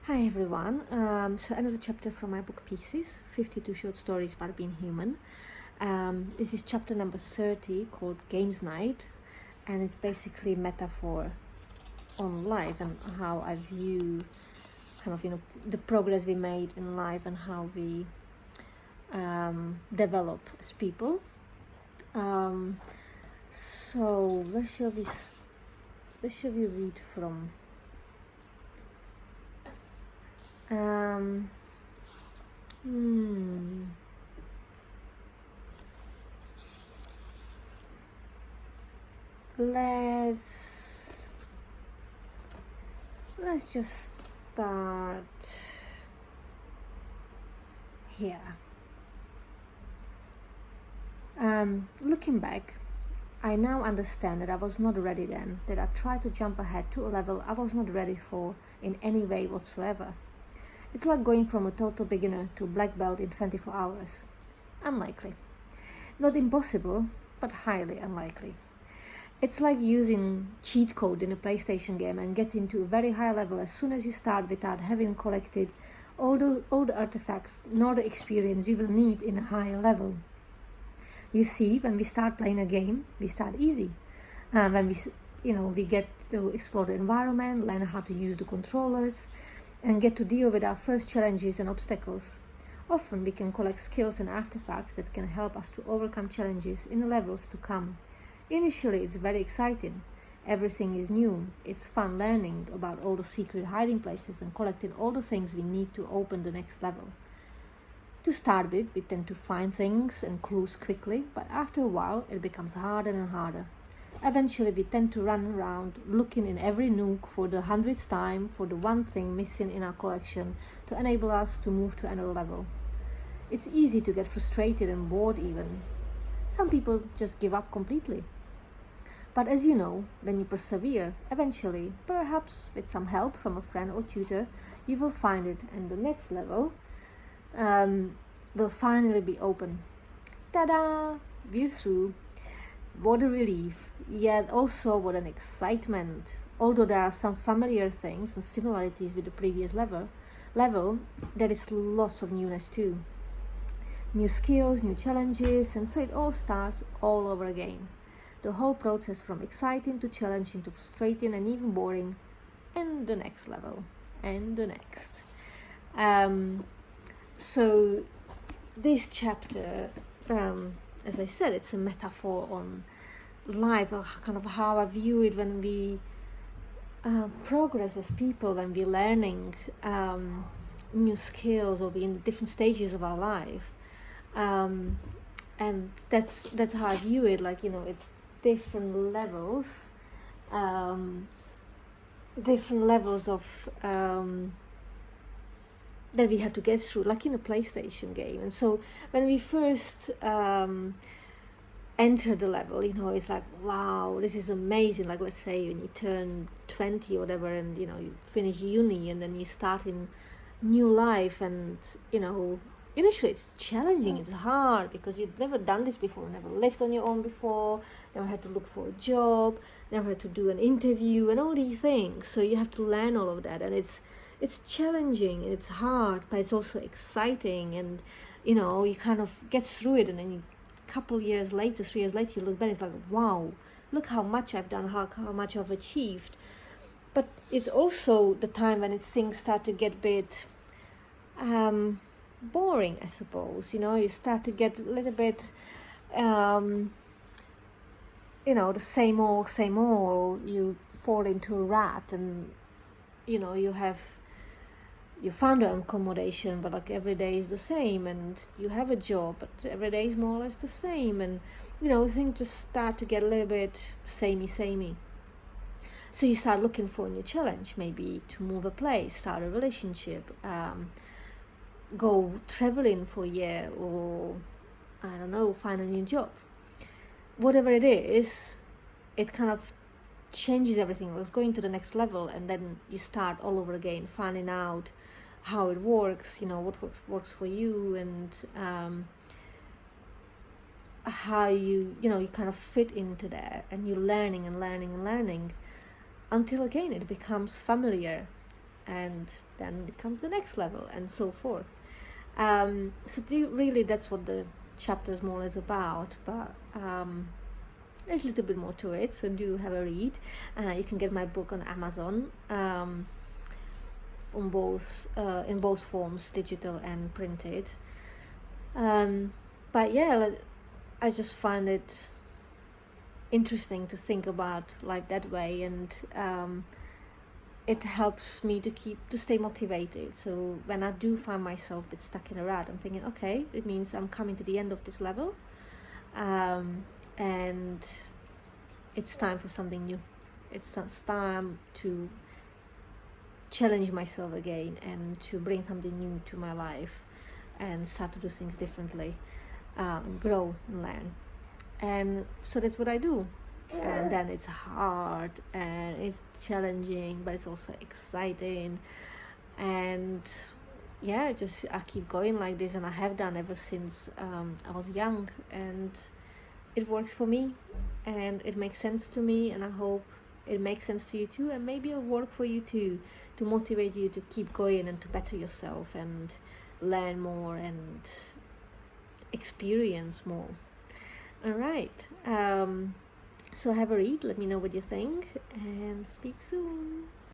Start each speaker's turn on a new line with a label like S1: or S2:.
S1: Hi everyone. So another chapter from my book Pieces, 52 short stories about being human. This is chapter number 30 called Games Night, and it's basically metaphor on life and how I view the progress we made in life and how we develop as people. So where shall we read from? Let's just start here. Looking back, I now understand that I was not ready then, that I tried to jump ahead to a level I was not ready for in any way whatsoever. It's like going from a total beginner to black belt in 24 hours. Unlikely. Not impossible, but highly unlikely. It's like using cheat code in a PlayStation game and getting to a very high level as soon as you start without having collected all the artifacts nor the experience you will need in a higher level. You see, when we start playing a game, we start easy. When we get to explore the environment, learn how to use the controllers, and get to deal with our first challenges and obstacles. Often we can collect skills and artifacts that can help us to overcome challenges in the levels to come. Initially, it's very exciting. Everything is new. It's fun learning about all the secret hiding places and collecting all the things we need to open the next level. To start with, we tend to find things and clues quickly, but after a while, it becomes harder and harder. Eventually, we tend to run around looking in every nook for the 100th time for the one thing missing in our collection to enable us to move to another level. It's easy to get frustrated and bored even. Some people just give up completely. But as you know, when you persevere, eventually, perhaps with some help from a friend or tutor, you will find it, and the next level will finally be open. Ta-da! We're through. What a relief, yet also what an excitement. Although there are some familiar things and similarities with the previous level, there is lots of newness too. New skills, new challenges, and so it all starts all over again. The whole process from exciting to challenging to frustrating and even boring, and the next level, and the next. So this chapter, as I said, it's a metaphor on life, kind of how I view it when we progress as people, when we're learning new skills or we're in different stages of our life. And that's how I view it, it's different levels of that we have to get through, like in a PlayStation game. And so when we first enter the level, it's like, wow, this is amazing. Like, let's say when you turn 20 or whatever, and you finish uni and then you start in new life, and initially it's challenging, it's hard because you've never done this before, never lived on your own before, never had to look for a job, never had to do an interview and all these things. So you have to learn all of that, and it's challenging and it's hard, but it's also exciting, and you kind of get through it, and then a couple years later, 3 years later, you look back, it's like, wow, look how much I've done, how much I've achieved. But it's also the time when things start to get a bit boring, I suppose. You start to get a little bit the same old. You fall into a rut, and you found an accommodation, but like every day is the same, and you have a job, but every day is more or less the same, and things just start to get a little bit samey. So you start looking for a new challenge, maybe to move a place, start a relationship, go traveling for a year, or I don't know, find a new job. Whatever it is, it kind of changes everything. Let's go into the next level, and then you start all over again, finding out how it works, what works for you, and how you kind of fit into that, and you're learning until again it becomes familiar. and then it comes the next level, and so forth. Really, that's what the chapter is more or less about, but there's a little bit more to it, so do have a read. You can get my book on Amazon, from both in both forms, digital and printed. But yeah, I just find it interesting to think about life that way, and it helps me to stay motivated. So when I do find myself a bit stuck in a rut, I'm thinking, okay, it means I'm coming to the end of this level, and it's time for something new. It's time to challenge myself again and to bring something new to my life and start to do things differently, grow and learn. And so that's what I do. And then it's hard and it's challenging, but it's also exciting. And yeah, I keep going like this, and I have done ever since I was young, and it works for me, and it makes sense to me, and I hope it makes sense to you too, and maybe it'll work for you too, to motivate you to keep going and to better yourself and learn more and experience more. All right, so have a read, let me know what you think, and speak soon.